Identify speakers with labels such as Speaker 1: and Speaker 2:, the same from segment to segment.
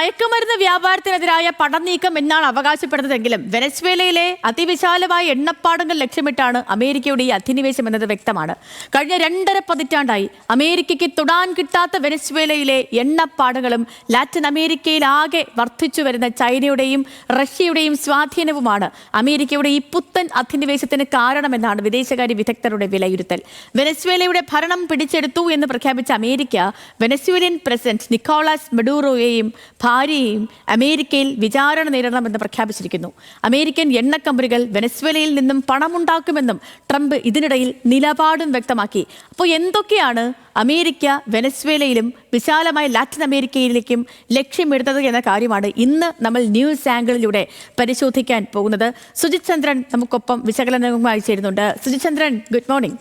Speaker 1: മയക്കുമരുന്ന് വ്യാപാരത്തിനെതിരായ പടനീക്കം എന്നാണ് അവകാശപ്പെടുന്നതെങ്കിലും വെനസ്വേലയിലെ അതിവിശാലമായ എണ്ണപ്പാടങ്ങൾ ലക്ഷ്യമിട്ടാണ് അമേരിക്കയുടെ ഈ അധിനിവേശം എന്നത് വ്യക്തമാണ്. കഴിഞ്ഞ 2.5 പതിറ്റാണ്ടായി അമേരിക്കയ്ക്ക് തൊടാൻ കിട്ടാത്ത വെനസ്വേലയിലെ എണ്ണപ്പാടങ്ങളും ലാറ്റിൻ അമേരിക്കയിലാകെ വർദ്ധിച്ചു വരുന്ന ചൈനയുടെയും റഷ്യയുടെയും സ്വാധീനവുമാണ് അമേരിക്കയുടെ ഈ പുത്തൻ അധിനിവേശത്തിന് കാരണമെന്നാണ് വിദേശകാര്യ വിദഗ്ധരുടെ വിലയിരുത്തൽ. വെനസ്വേലയുടെ ഭരണം പിടിച്ചെടുത്തു എന്ന് പ്രഖ്യാപിച്ച അമേരിക്ക വെനസ്വേലിയൻ പ്രസിഡന്റ് നിക്കോളാസ് മഡൂറോയെയും ഭാര്യയെയും അമേരിക്കയിൽ വിചാരണ നേരിടണമെന്ന് പ്രഖ്യാപിച്ചിരിക്കുന്നു. അമേരിക്കൻ എണ്ണക്കമ്പനികൾ വെനസ്വേലയിൽ നിന്നും പണമുണ്ടാക്കുമെന്നും ട്രംപ് ഇതിനിടയിൽ നിലപാടും വ്യക്തമാക്കി. അപ്പോൾ എന്തൊക്കെയാണ് അമേരിക്ക വെനസ്വേലയിലും വിശാലമായ ലാറ്റിൻ അമേരിക്കയിലേക്കും ലക്ഷ്യമിടുന്നത് എന്ന കാര്യമാണ് ഇന്ന് നമ്മൾ ന്യൂസ് ആംഗിളിലൂടെ പരിശോധിക്കാൻ പോകുന്നത്. സുജിത് ചന്ദ്രൻ നമുക്കൊപ്പം വിശകലനവുമായി ചേരുന്നുണ്ട്. സുജിത് ചന്ദ്രൻ, ഗുഡ് മോർണിംഗ്.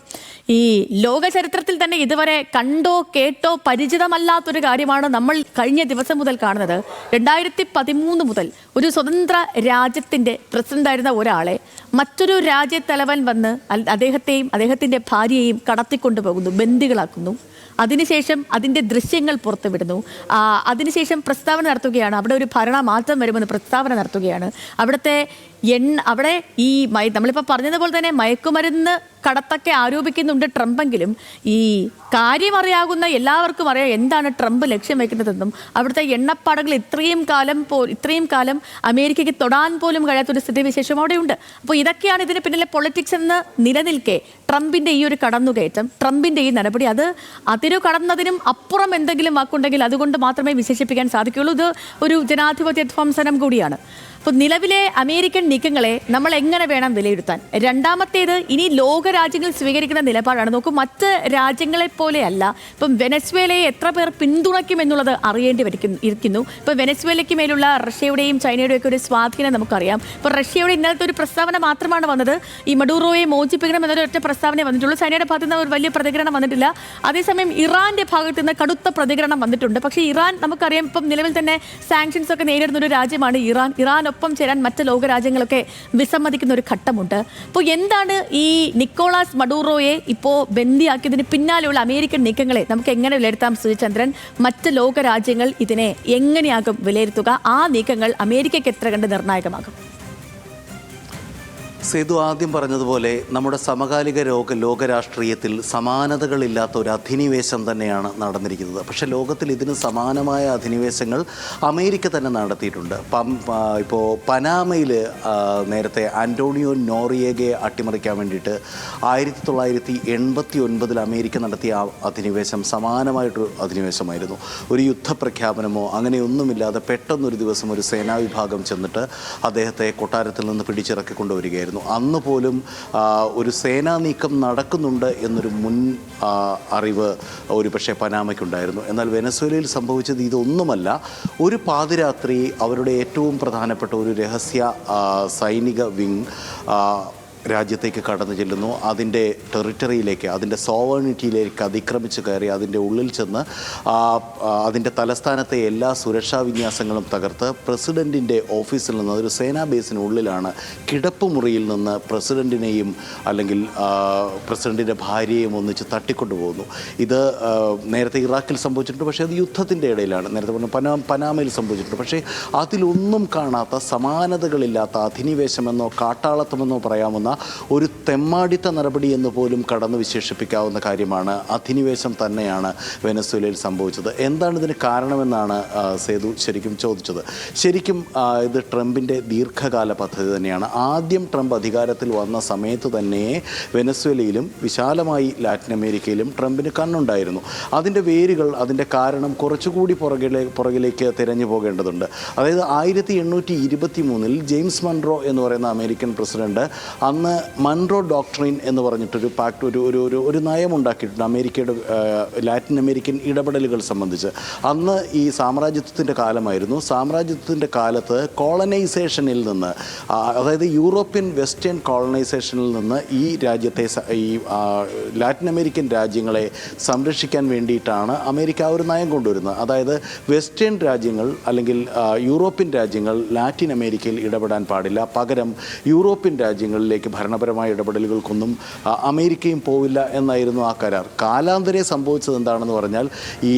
Speaker 1: ഈ ലോക ചരിത്രത്തിൽ തന്നെ ഇതുവരെ കണ്ടോ കേട്ടോ പരിചിതമല്ലാത്തൊരു കാര്യമാണ് നമ്മൾ കഴിഞ്ഞ ദിവസം മുതൽ കാണുന്നത്. 2013 മുതൽ ഒരു സ്വതന്ത്ര രാജ്യത്തിൻ്റെ പ്രസിഡന്റായിരുന്ന ഒരാളെ മറ്റൊരു രാജ്യത്തലവൻ വന്ന് അദ്ദേഹത്തെയും അദ്ദേഹത്തിൻ്റെ ഭാര്യയെയും കടത്തിക്കൊണ്ടുപോകുന്നു, ബന്ദികളാക്കുന്നു. അതിനുശേഷം അതിൻ്റെ ദൃശ്യങ്ങൾ പുറത്തുവിടുന്നു. അതിനുശേഷം പ്രസ്താവന നടത്തുകയാണ്, അവിടെ ഒരു ഭരണമാറ്റം വരുമെന്ന് പ്രസ്താവന നടത്തുകയാണ്. അവിടെ ഈ നമ്മളിപ്പോൾ പറഞ്ഞതുപോലെ തന്നെ മയക്കുമരുന്ന് കടത്തൊക്കെ ആരോപിക്കുന്നുണ്ട് ട്രംപെങ്കിലും ഈ കാര്യം അറിയാവുന്ന എല്ലാവർക്കും അറിയാം എന്താണ് ട്രംപ് ലക്ഷ്യം വയ്ക്കുന്നതെന്നും അവിടുത്തെ എണ്ണപ്പാടകൾ ഇത്രയും കാലം അമേരിക്കയ്ക്ക് തൊടാൻ പോലും കഴിയാത്തൊരു സ്ഥിതിവിശേഷം അവിടെയുണ്ട്. അപ്പോൾ ഇതൊക്കെയാണ് ഇതിന് പിന്നിലെ പൊളിറ്റിക്സ് എന്ന് നിലനിൽക്കെ ട്രംപിൻ്റെ ഈ ഒരു കടന്നുകയറ്റം, ട്രംപിൻ്റെ ഈ നടപടി, അത് അതിരു കടന്നതിനും അപ്പുറം എന്തെങ്കിലും വാക്കുണ്ടെങ്കിൽ അതുകൊണ്ട് മാത്രമേ വിശേഷിപ്പിക്കാൻ സാധിക്കുകയുള്ളൂ. ഇത് ഒരു ജനാധിപത്യ ധ്വംസനം കൂടിയാണ്. അപ്പോൾ നിലവിലെ അമേരിക്കൻ നീക്കങ്ങളെ നമ്മൾ എങ്ങനെ വേണം വിലയിരുത്താൻ? രണ്ടാമത്തേത്, ഇനി ലോകരാജ്യങ്ങൾ സ്വീകരിക്കുന്ന നിലപാടാണ്. നോക്കൂ, മറ്റ് രാജ്യങ്ങളെ പോലെയല്ല. ഇപ്പം വെനസ്വേലയെ എത്ര പേർ പിന്തുണയ്ക്കുമെന്നുള്ളത് അറിയേണ്ടി ഇരിക്കുന്നു. ഇപ്പോൾ വെനസ്വേലയ്ക്ക് മേലുള്ള റഷ്യയുടെയും ചൈനയുടെയും ഒക്കെ ഒരു സ്വാധീനം നമുക്കറിയാം. ഇപ്പോൾ റഷ്യയുടെ ഇന്നലത്തെ ഒരു പ്രസ്താവന മാത്രമാണ് വന്നത്, ഈ മഡൂറോയെ മോചിപ്പിക്കണം എന്നൊരു ഒറ്റ പ്രസ്താവന വന്നിട്ടുള്ളൂ. ചൈനയുടെ ഭാഗത്തു നിന്ന് ഒരു വലിയ പ്രതികരണം വന്നിട്ടില്ല. അതേസമയം ഇറാന്റെ ഭാഗത്തു നിന്ന് കടുത്ത പ്രതികരണം വന്നിട്ടുണ്ട്. പക്ഷേ ഇറാൻ നമുക്കറിയാം ഇപ്പം നിലവിൽ തന്നെ സാങ്ഷൻസ് ഒക്കെ നേരിടുന്ന ഒരു രാജ്യമാണ് ഇറാൻ ഒപ്പം ചേരാൻ മറ്റ് ലോകരാജ്യങ്ങളൊക്കെ വിസമ്മതിക്കുന്ന ഒരു ഘട്ടമുണ്ട്. അപ്പോൾ എന്താണ് ഈ നിക്കോളാസ് മഡൂറോയെ ഇപ്പോൾ ബന്ദിയാക്കിയതിന് പിന്നാലെയുള്ള അമേരിക്കൻ നീക്കങ്ങളെ നമുക്ക് എങ്ങനെ വിലയിരുത്താം സുജിത് ചന്ദ്രൻ? മറ്റ് ലോകരാജ്യങ്ങൾ ഇതിനെ എങ്ങനെയാകും വിലയിരുത്തുക? ആ നീക്കങ്ങൾ അമേരിക്കയ്ക്ക് എത്ര കണ്ട് നിർണായകമാകും?
Speaker 2: സേതു ആദ്യം പറഞ്ഞതുപോലെ നമ്മുടെ സമകാലിക ലോകരാഷ്ട്രീയത്തിൽ സമാനതകളില്ലാത്ത ഒരു അധിനിവേശം തന്നെയാണ് നടന്നിരിക്കുന്നത്. പക്ഷേ ലോകത്തിൽ ഇതിന് സമാനമായ അധിനിവേശങ്ങൾ അമേരിക്ക തന്നെ നടത്തിയിട്ടുണ്ട്. ഇപ്പോൾ പനാമയിൽ നേരത്തെ ആൻ്റോണിയോ നോറിയേഗയെ അട്ടിമറിക്കാൻ വേണ്ടിയിട്ട് 1989 അമേരിക്ക നടത്തിയ അധിനിവേശം സമാനമായിട്ടൊരു അധിനിവേശമായിരുന്നു. ഒരു യുദ്ധപ്രഖ്യാപനമോ അങ്ങനെയൊന്നുമില്ലാതെ പെട്ടെന്നൊരു ദിവസം ഒരു സേനാ വിഭാഗം ചെന്നിട്ട് അദ്ദേഹത്തെ കൊട്ടാരത്തിൽ നിന്ന് പിടിച്ചിറക്കി കൊണ്ടുവരികയായിരുന്നു. അന്ന് പോലും ഒരു സേനാ നീക്കം നടക്കുന്നുണ്ട് എന്നൊരു മുൻ അറിവ് ഒരു പക്ഷേ പനാമയ്ക്കുണ്ടായിരുന്നു. എന്നാൽ വെനസ്വേലയിൽ സംഭവിച്ചത് ഇതൊന്നുമല്ല. ഒരു പാതിരാത്രി അവരുടെ ഏറ്റവും പ്രധാനപ്പെട്ട ഒരു രഹസ്യ സൈനിക വിങ് രാജ്യത്തേക്ക് കടന്നു ചെല്ലുന്നു. അതിൻ്റെ ടെറിട്ടറിയിലേക്ക്, അതിൻ്റെ സോവറിനിറ്റിയിലേക്ക് അതിക്രമിച്ച് കയറി അതിൻ്റെ ഉള്ളിൽ ചെന്ന് അതിൻ്റെ തലസ്ഥാനത്തെ എല്ലാ സുരക്ഷാ വിന്യാസങ്ങളും തകർത്ത് പ്രസിഡൻറ്റിൻ്റെ ഓഫീസിൽ നിന്ന്, അതൊരു സേനാ ബേസിനുള്ളിലാണ്, കിടപ്പുമുറിയിൽ നിന്ന് പ്രസിഡൻറ്റിനെയും അല്ലെങ്കിൽ പ്രസിഡൻറ്റിൻ്റെ ഭാര്യയെയും ഒന്നിച്ച് തട്ടിക്കൊണ്ടുപോകുന്നു. ഇത് നേരത്തെ ഇറാഖിൽ സംഭവിച്ചിട്ടുണ്ട്. പക്ഷേ അത് യുദ്ധത്തിൻ്റെ ഇടയിലാണ്. നേരത്തെ പറഞ്ഞ പനാമയിൽ സംഭവിച്ചിട്ടുണ്ട്. പക്ഷേ അതിലൊന്നും കാണാത്ത, സമാനതകളില്ലാത്ത അധിനിവേശമെന്നോ കാട്ടാളത്തമെന്നോ പറയാവുന്ന ഒരു തെമ്മാടിത്ത നടപടി എന്ന് പോലും കടന്നു വിശേഷിപ്പിക്കാവുന്ന കാര്യമാണ്. അധിനിവേശം തന്നെയാണ് വെനസ്വേലയിൽ സംഭവിച്ചത്. എന്താണ് ഇതിന് കാരണമെന്നാണ് സേതു ശരിക്കും ചോദിച്ചത്. ശരിക്കും ഇത് ട്രംപിൻ്റെ ദീർഘകാല പദ്ധതി തന്നെയാണ്. ആദ്യം ട്രംപ് അധികാരത്തിൽ വന്ന സമയത്ത് തന്നെ വെനസ്വേലയിലും വിശാലമായി ലാറ്റിൻ അമേരിക്കയിലും ട്രംപിന് കണ്ണുണ്ടായിരുന്നു. അതിൻ്റെ വേരുകൾ, അതിൻ്റെ കാരണം കുറച്ചുകൂടി പുറകിലേക്ക് തിരഞ്ഞു പോകേണ്ടതുണ്ട്. അതായത് 1823 ജെയിംസ് മൺറോ എന്ന് പറയുന്ന അമേരിക്കൻ പ്രസിഡന്റ് അന്ന് മൺറോ ഡോക്ട്രിൻ എന്ന് പറഞ്ഞിട്ടൊരു പാക്ട്, ഒരു നയമുണ്ടാക്കിയിട്ടുണ്ട് അമേരിക്കയുടെ ലാറ്റിൻ അമേരിക്കൻ ഇടപെടലുകൾ സംബന്ധിച്ച്. അന്ന് ഈ സാമ്രാജ്യത്വത്തിൻ്റെ കാലമായിരുന്നു. സാമ്രാജ്യത്വത്തിൻ്റെ കാലത്ത് കോളനൈസേഷനിൽ നിന്ന്, അതായത് യൂറോപ്യൻ വെസ്റ്റേൺ കോളനൈസേഷനിൽ നിന്ന് ഈ രാജ്യത്തെ, ഈ ലാറ്റിൻ അമേരിക്കൻ രാജ്യങ്ങളെ സംരക്ഷിക്കാൻ വേണ്ടിയിട്ടാണ് അമേരിക്ക ആ ഒരു നയം കൊണ്ടുവരുന്നത്. അതായത് വെസ്റ്റേൺ രാജ്യങ്ങൾ അല്ലെങ്കിൽ യൂറോപ്യൻ രാജ്യങ്ങൾ ലാറ്റിൻ അമേരിക്കയിൽ ഇടപെടാൻ പാടില്ല, പകരം യൂറോപ്യൻ രാജ്യങ്ങളിലേക്ക് ഭരണപരമായ ഇടപെടലുകൾക്കൊന്നും അമേരിക്കയും പോവില്ല എന്നായിരുന്നു ആ കരാർ. കാലാന്തരെ സംഭവിച്ചത് എന്താണെന്ന് പറഞ്ഞാൽ ഈ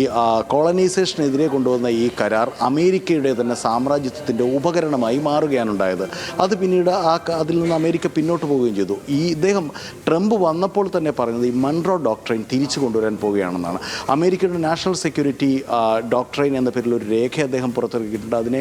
Speaker 2: കോളനൈസേഷനെതിരെ കൊണ്ടുവന്ന ഈ കരാർ അമേരിക്കയുടെ തന്നെ സാമ്രാജ്യത്വത്തിൻ്റെ ഉപകരണമായി മാറുകയാണ് ഉണ്ടായത്. അത് പിന്നീട് അതിൽ നിന്ന് അമേരിക്ക പിന്നോട്ട് പോവുകയും ചെയ്തു. ഇദ്ദേഹം ട്രംപ് വന്നപ്പോൾ തന്നെ പറയുന്നത് ഈ മൺറോ ഡോക്ട്രൈൻ തിരിച്ചു കൊണ്ടുവരാൻ പോവുകയാണെന്നാണ്. അമേരിക്കയുടെ നാഷണൽ സെക്യൂരിറ്റി ഡോക്ട്രൈൻ എന്ന പേരിൽ ഒരു രേഖ അദ്ദേഹം പുറത്തിറക്കിയിട്ടുണ്ട്. അതിനെ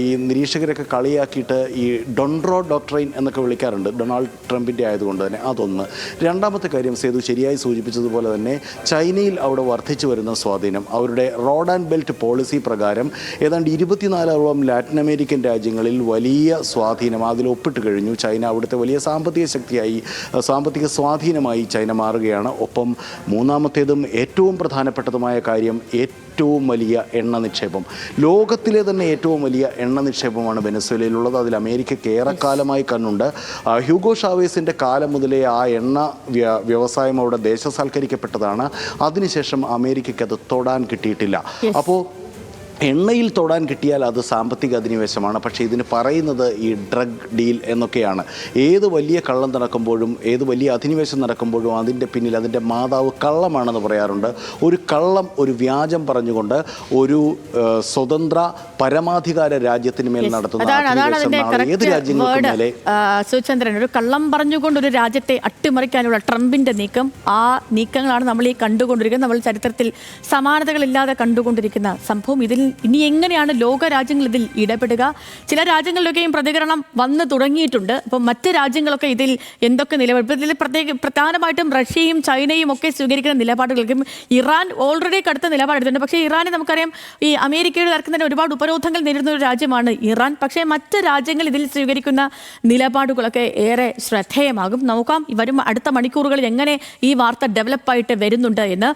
Speaker 2: ഈ നിരീക്ഷകരൊക്കെ കളിയാക്കിയിട്ട് ഈ ഡൊൺറോ ഡോക്ട്രൈൻ എന്നൊക്കെ വിളിക്കാറുണ്ട്, ഡൊണാൾഡ് ട്രംപിൻ്റെ ആയതുകൊണ്ട് തന്നെ. അതൊന്ന്. രണ്ടാമത്തെ കാര്യം സേതു ശരിയായി സൂചിപ്പിച്ചതുപോലെ തന്നെ ചൈനയിൽ അവിടെ വർദ്ധിച്ചു വരുന്ന സ്വാധീനം, അവരുടെ റോഡ് ആൻഡ് ബെൽറ്റ് പോളിസി പ്രകാരം ഏതാണ്ട് 24ഓളം ലാറ്റിൻ അമേരിക്കൻ രാജ്യങ്ങളിൽ വലിയ സ്വാധീനം അതിൽ ഒപ്പിട്ട് കഴിഞ്ഞു. ചൈന അവിടുത്തെ വലിയ സാമ്പത്തിക ശക്തിയായി, സാമ്പത്തിക സ്വാധീനമായി ചൈന മാറുകയാണ്. ഒപ്പം മൂന്നാമത്തേതും ഏറ്റവും പ്രധാനപ്പെട്ടതുമായ കാര്യം ഏറ്റവും വലിയ എണ്ണ നിക്ഷേപം, ലോകത്തിലെ തന്നെ ഏറ്റവും വലിയ എണ്ണ നിക്ഷേപമാണ് വെനസ്വേലയിലുള്ളത്. അതിൽ അമേരിക്കയ്ക്ക് ഏറെക്കാലമായി കണ്ണുണ്ട്. ഹ്യൂഗോ ഷാവേസിൻ്റെ കാലം മുതലേ ആ എണ്ണ വ്യവസായം അവിടെ ദേശസാൽക്കരിക്കപ്പെട്ടതാണ്. അതിനുശേഷം അമേരിക്കയ്ക്ക് അത് തൊടാൻ കിട്ടിയിട്ടില്ല. അപ്പോൾ എണ്ണയിൽ തൊടാൻ കിട്ടിയാൽ അത് സാമ്പത്തിക അധിനിവേശമാണ്. പക്ഷേ ഇതിന് പറയുന്നത് ഈ ഡ്രഗ് ഡീൽ എന്നൊക്കെയാണ്. ഏത് വലിയ കള്ളം നടക്കുമ്പോഴും ഏത് വലിയ അധിനിവേശം നടക്കുമ്പോഴും അതിൻ്റെ പിന്നിൽ അതിൻ്റെ മാതാവ് കള്ളമാണെന്ന് പറയാറുണ്ട്. ഒരു കള്ളം, ഒരു വ്യാജം പറഞ്ഞുകൊണ്ട് ഒരു സ്വതന്ത്ര പരമാധികാര രാജ്യത്തിന് മേൽ നടത്തുന്ന ഏത് രാജ്യങ്ങൾക്കും മേലെ
Speaker 1: സുചന്ദ്രൻ, ഒരു കള്ളം പറഞ്ഞുകൊണ്ട് ഒരു രാജ്യത്തെ അട്ടിമറിക്കാനുള്ള ട്രംപിന്റെ നീക്കം, ആ നീക്കങ്ങളാണ് നമ്മൾ ഈ കണ്ടുകൊണ്ടിരിക്കുന്നത്. നമ്മൾ ചരിത്രത്തിൽ സമാനതകളില്ലാതെ കണ്ടുകൊണ്ടിരിക്കുന്ന സംഭവം. ഇതിൽ ഇനി എങ്ങനെയാണ് ലോക രാജ്യങ്ങൾ ഇതിൽ ഇടപെടുക? ചില രാജ്യങ്ങളിലൊക്കെയും പ്രതികരണം വന്നു തുടങ്ങിയിട്ടുണ്ട്. അപ്പം മറ്റ് രാജ്യങ്ങളൊക്കെ ഇതിൽ എന്തൊക്കെ നിലപാട്, ഇതിൽ പ്രധാനമായിട്ടും റഷ്യയും ചൈനയും ഒക്കെ സ്വീകരിക്കുന്ന നിലപാടുകൾക്കും ഇറാൻ ഓൾറെഡി കടുത്ത നിലപാടെടുത്തിട്ടുണ്ട്. പക്ഷേ ഇറാനെ നമുക്കറിയാം, ഈ അമേരിക്കയുടെ തർക്കം തന്നെ ഒരുപാട് ഉപരോധങ്ങൾ നേരിടുന്ന ഒരു രാജ്യമാണ് ഇറാൻ. പക്ഷേ മറ്റ് രാജ്യങ്ങൾ ഇതിൽ സ്വീകരിക്കുന്ന നിലപാടുകളൊക്കെ ഏറെ ശ്രദ്ധേയമാകും. നോക്കാം വരും അടുത്ത മണിക്കൂറുകളിൽ എങ്ങനെ ഈ വാർത്ത ഡെവലപ്പായിട്ട് വരുന്നുണ്ട് എന്ന്.